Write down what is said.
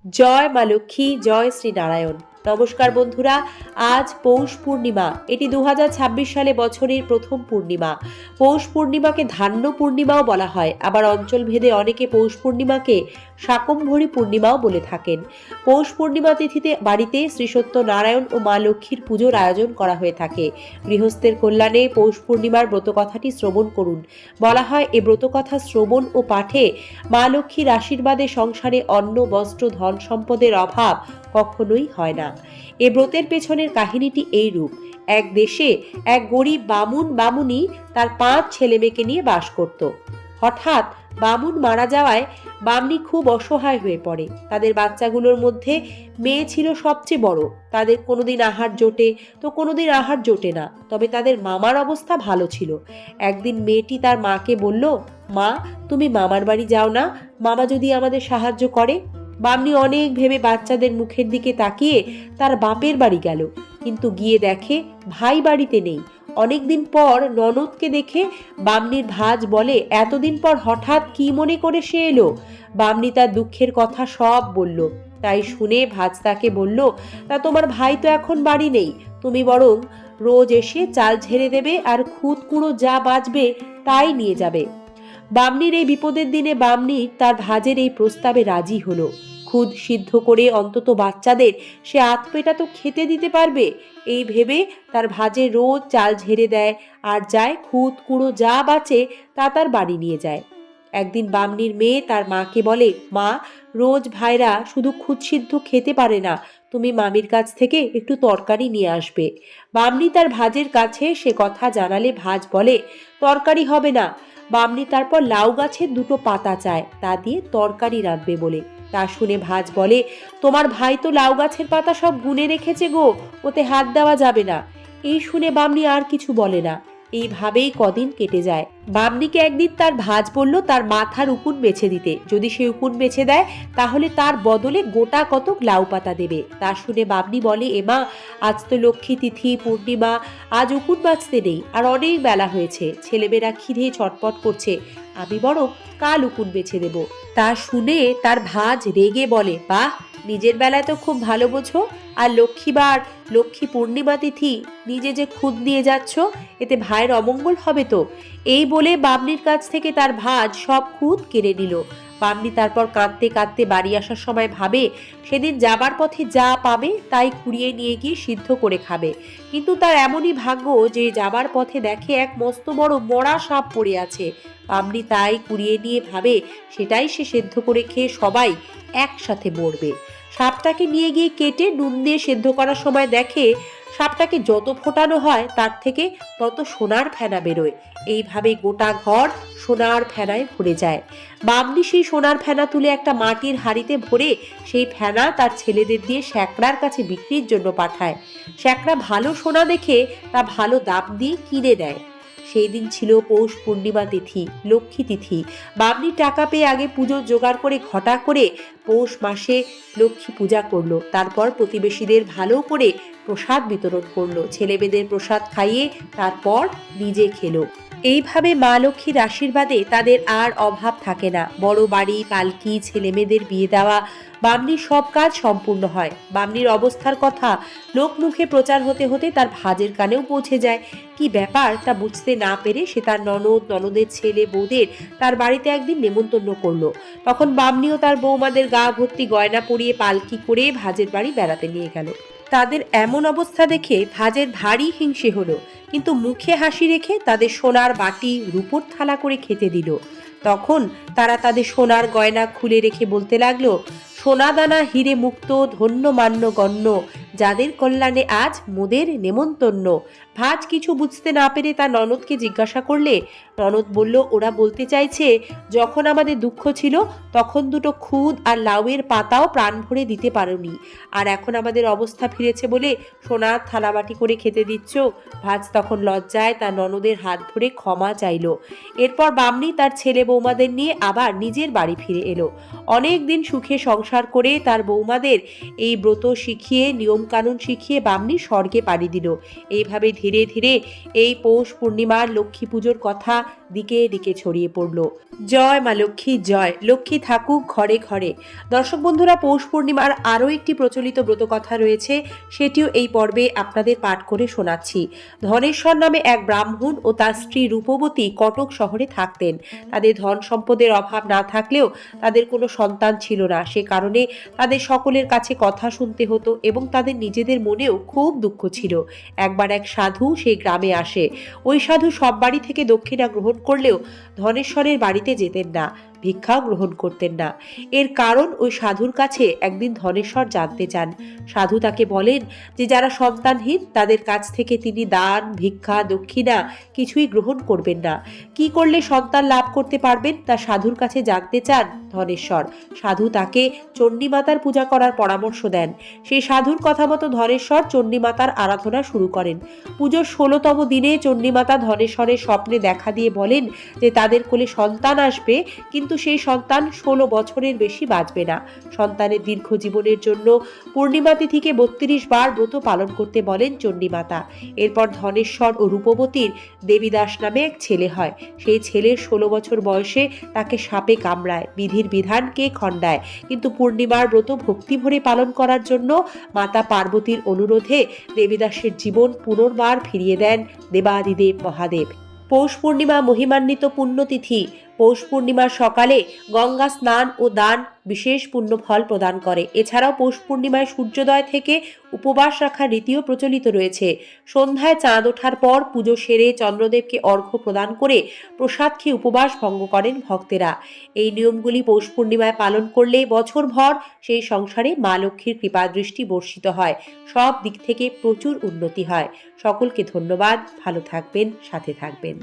জয় মা লক্ষ্মী, জয় শ্রীনারায়ণ। নমস্কার বন্ধুরা, আজ পৌষ পূর্ণিমা। এটি 2026 সালে বছরের প্রথম পূর্ণিমা। পৌষ পূর্ণিমাকে ধান্য পূর্ণিমাও বলা হয়, আবার অঞ্চলভেদে অনেকে পৌষ পূর্ণিমাকে শাকম্ভরী পূর্ণিমাও বলে থাকেন। পৌষ পূর্ণিমা তিথিতে বাড়িতে শ্রী সত্যনারায়ণ ও মা লক্ষ্মীর পুজোর আয়োজন করা হয়ে থাকে। গৃহস্থের কল্যাণে পৌষ পূর্ণিমার ব্রতকথাটি শ্রবণ করুন। বলা হয়, এ ব্রতকথা শ্রবণ ও পাঠে মা লক্ষ্মীর আশীর্বাদে সংসারে অন্ন, বস্ত্র, ধন সম্পদের অভাব কখনোই হয় না। এ ব্রতের পেছনের কাহিনীটি এইরূপ। এক দেশে এক গরিব বামুন বামুনি তার 5 ছেলেমেয়েকে নিয়ে বাস করত। হঠাৎ বামুন মারা যাওয়ায় বামনি খুব অসহায় হয়ে পড়ে। তাদের বাচ্চাগুলোর মধ্যে মেয়ে ছিল সবচেয়ে বড়। তাদের কোনোদিন আহার জোটে তো কোনোদিন আহার জোটে না, তবে তাদের মামার অবস্থা ভালো ছিল। একদিন মেয়েটি তার মাকে বলল, মা, তুমি মামার বাড়ি যাও না, মামা যদি আমাদের সাহায্য করে। বামনি অনেক ভেবে বাচ্চাদের মুখের দিকে তাকিয়ে তার বাপের বাড়ি গেল, কিন্তু গিয়ে দেখে ভাই বাড়িতে নেই। অনেকদিন পর ননদকে দেখে বামনির ভাজ বলে, এতদিন পর হঠাৎ কি মনে করে সে এলো? বামনি তার দুঃখের কথা সব বলল। তাই শুনে ভাজ তাকে বলল, তা তোমার ভাই তো এখন বাড়ি নেই, তুমি বরং রোজ এসে চাল ঝেড়ে দেবে আর খুদ কুড়ো যা বাঁচবে তাই নিয়ে যাবে। বামনির এই বিপদের দিনে বামনি তার ভাজের এই প্রস্তাবে রাজি হলো। খুদ সিদ্ধ করে অন্তত বাচ্চাদের সে আধপেটা তো খেতে দিতে পারবে, এই ভেবে তার ভাজে রোজ চাল ঝেড়ে দেয়, আর যায় খুদ কুড়ো যা বাঁচে তা তার বাড়ি নিয়ে যায়। একদিন বামনির মেয়ে তার মাকে বলে, মা, রোজ ভাইরা শুধু খুদ সিদ্ধ খেতে পারে না, তুমি মামির কাছ থেকে একটু তরকারি নিয়ে আসবে। বামনি তার ভাজের কাছে সে কথা জানালে ভাজ বলে, তরকারি হবে না। বামনি তারপর লাউ গাছের 2টো পাতা চায়, তা দিয়ে তরকারি রাঁধবে বলে। তা শুনে ভাজ বলে, তোমার ভাই তো লাউ গাছের পাতা সব গুনে রেখেছে গো, ওতে হাত দেওয়া যাবে না। এই শুনে বামনি আর কিছু বলে না। এইভাবেই কদিন কেটে যায়। বামনিকে একদিন তার ভাজ বলল তার মাথার উকুন বেছে দিতে। যদি সে উকুন বেছে দেয় তাহলে তার বদলে গোটা কতক লাউ পাতা দেবে। তা শুনে বামনি বলে, এমা, আজ তো লক্ষ্মী তিথি পূর্ণিমা, আজ উকুন বাঁচতে নেই, আর অনেক বেলা হয়েছে, ছেলেমেয়েরা খিদে ছটপট করছে, আমি বরং কাল উকুন বেছে দেব। তা শুনে তার ভাজ রেগে বলে, বাহ, নিজের বেলায় তো খুব ভালো বোঝো, আর লক্ষ্মীবার, লক্ষ্মী পূর্ণিমা তিথি নিজে যে খুদ নিয়ে যাচ্ছ, এতে ভাইয়ের অমঙ্গল হবে তো। এই বলে বামনির কাছ থেকে তার ভাজ সব খুদ কেড়ে নিল। বামনি তারপর কাঁদতে কাঁদতে বাড়ি আসার সময় ভাবে, সেদিন যাবার পথে যা পাবে তাই কুড়িয়ে নিয়ে গিয়ে সিদ্ধ করে খাবে। কিন্তু তার এমনই ভাগ্য যে যাবার পথে দেখে এক মস্ত বড় মরা সাপ পড়ে আছে। বামনি তাই কুড়িয়ে নিয়ে ভাবে সেটাই সে সেদ্ধ করে খেয়ে সবাই একসাথে মরবে। সাপটাকে নিয়ে গিয়ে কেটে নুন দিয়ে সেদ্ধ করার সময় দেখে সাপটাকে যত ফোটানো হয় তার থেকে তত সোনার ফেনা বেরোয়। এইভাবে গোটা ঘর সোনার ফেনায় ভরে যায়। বামনি সেই সোনার ফেনা তুলে একটা মাটির হাঁড়িতে ভরে সেই ফেনা তার ছেলেদের দিয়ে শ্যাকরার কাছে বিক্রির জন্য পাঠায়। শ্যাকরা ভালো সোনা দেখে তা ভালো দাম দিয়ে কিনে নেয়। সেই দিন ছিল পৌষ পূর্ণিমা তিথি, লক্ষ্মী তিথি। বামনি টাকা পেয়ে আগে পুজোর জোগাড় করে ঘটা করে পৌষ মাসে লক্ষ্মী পূজা করলো। তারপর প্রতিবেশীদের ভালো করে প্রসাদ বিতরণ করলো, ছেলেমেয়েদের প্রসাদ খাইয়ে তারপর নিজে খেলো। এইভাবে মা লক্ষ্মীর আশীর্বাদে তাদের আর অভাব থাকে না। বড় বাড়ি, পালকি, ছেলেমেয়েদের বিয়ে দেওয়া, বামনির সব কাজ সম্পূর্ণ হয়। বামনির অবস্থার কথা লোক মুখে প্রচার হতে হতে তার ভাজের কানেও পৌঁছে যায়। কি ব্যাপার তা বুঝতে না পেরে সে তার ননদ, ননদের ছেলে, বউদের তার বাড়িতে একদিন নেমন্তন্ন করলো। তখন বামনিও তার বৌমাদের গা ভর্তি গয়না পরিয়ে পালকি করে ভাজের বাড়ি বেড়াতে নিয়ে গেল। তাদের এমন অবস্থা দেখে ভাজের ভারী হিংসে হলো, কিন্তু মুখে হাসি রেখে তাদের সোনার বাটি রূপোর থালা করে খেতে দিল। তখন তারা তাদের সোনার গয়না খুলে রেখে বলতে লাগলো, সোনা দানা হিরে মুক্ত, ধন্য মান্য গণ্য, যাদের কল্যাণে আজ মোদের নেমন্তন্ন। ভাজ কিছু বুঝতে না পেরে তার ননদকে জিজ্ঞাসা করলে ননদ বলল, ওরা বলতে চাইছে যখন আমাদের দুঃখ ছিল তখন 2টো খুদ আর লাউয়ের পাতাও প্রাণ ভরে দিতে পারোনি, আর এখন আমাদের অবস্থা ফিরেছে বলে সোনার থালাবাটি করে খেতে দিচ্ছ। ভাজ তখন লজ্জায় তার ননদের হাত ধরে ক্ষমা চাইল। এরপর বামনি তার ছেলে বৌমাদের নিয়ে আবার নিজের বাড়ি ফিরে এলো। অনেক দিন সুখে সংসার করে তার বৌমাদের এই ব্রত শিখিয়ে, নিয়ম কানুন শিখিয়ে বামনি স্বর্গে পাড়ি দিল। এইভাবে ধীরে ধীরে এই পৌষ পূর্ণিমার লক্ষ্মী পুজোর কথা দিকে দিকে ছড়িয়ে পড়ল। জয় মা লক্ষ্মী জয়, লক্ষ্মী থাকুক ঘরে ঘরে। দর্শক বন্ধুরা, পৌষ পূর্ণিমার আরও একটি প্রচলিত ব্রতকথা রয়েছে, সেটিও এই পর্বে আপনাদের পাঠ করে শোনাচ্ছি। ধনেশ্বর নামে এক ব্রাহ্মণ ও তার স্ত্রী রূপবতী কটক শহরে থাকতেন। তাদের ধন সম্পদের অভাব না থাকলেও তাদের কোনো সন্তান ছিল না। সে কারণে তাদের সকলের কাছে কথা শুনতে হতো এবং তাদের নিজেদের মনেও খুব দুঃখ ছিল। একবার এক সাধু সেই গ্রামে আসে। ওই সাধু সব বাড়ি থেকে দক্ষিণা গ্রহণ করলেও ধনেশ্বরের বাড়িতে যেতেন না, ভিক্ষাও গ্রহণ করতেন না। এর কারণ ওই সাধুর কাছে একদিন ধনেশ্বর জানতে চান। সাধু তাকে বলেন যে যারা সন্তানহীন তাদের কাছ থেকে তিনি দান, ভিক্ষা, দক্ষিণা কিছুই গ্রহণ করবেন না। কি করলে সন্তান লাভ করতে পারবেন তা সাধুর কাছে জানতে চান ধনেশ্বর। সাধু তাকে চণ্ডীমাতার পূজা করার পরামর্শ দেন। সেই সাধুর কথা মতো ধনেশ্বর চণ্ডীমাতার আরাধনা শুরু করেন। পুজোর 16তম দিনে চণ্ডীমাতা ধনেশ্বরের স্বপ্নে দেখা দিয়ে বলেন যে তাদের কোলে সন্তান আসবে, কিন্তু সেই সন্তান 16 বছরের বেশি বাঁচবে না। সন্তানের দীর্ঘ জীবনের জন্য পূর্ণিমা তিথিকে 32 বার ব্রত পালন করতে বলেন চণ্ডীমাতা। এরপর ধনেশ্বর ও রূপবতীর দেবীদাস নামে এক ছেলে হয়। সেই ছেলের 16 বছর বয়সে তাকে সাপে কামড়ায়। বিধির বিধান কে খণ্ডায়, কিন্তু পূর্ণিমার ব্রত ভক্তি ভরে পালন করার জন্য মাতা পার্বতীর অনুরোধে দেবীদাসের জীবন পুনর্বার ফিরিয়ে দেন দেবাদিদেব মহাদেব। পৌষ পূর্ণিমা মহিমান্বিত পুণ্যতিথি। পৌষ পূর্ণিমার সকালে গঙ্গা স্নান ও দান বিশেষ পুণ্য ফল প্রদান করে। এছাড়াও পৌষ পূর্ণিমায় সূর্যোদয় থেকে উপবাস রাখার রীতিও প্রচলিত রয়েছে। সন্ধ্যায় চাঁদ ওঠার পর পুজো সেরে চন্দ্রদেবকে অর্ঘ্য প্রদান করে প্রসাদ খেয়ে উপবাস ভঙ্গ করেন ভক্তেরা। এই নিয়মগুলি পৌষ পূর্ণিমায় পালন করলে বছরভর সেই সংসারে মা লক্ষ্মীর কৃপা দৃষ্টি বর্ষিত হয়। সব দিক থেকে প্রচুর উন্নতি হয়। সকলকে ধন্যবাদ। ভালো থাকবেন, সাথে থাকবেন।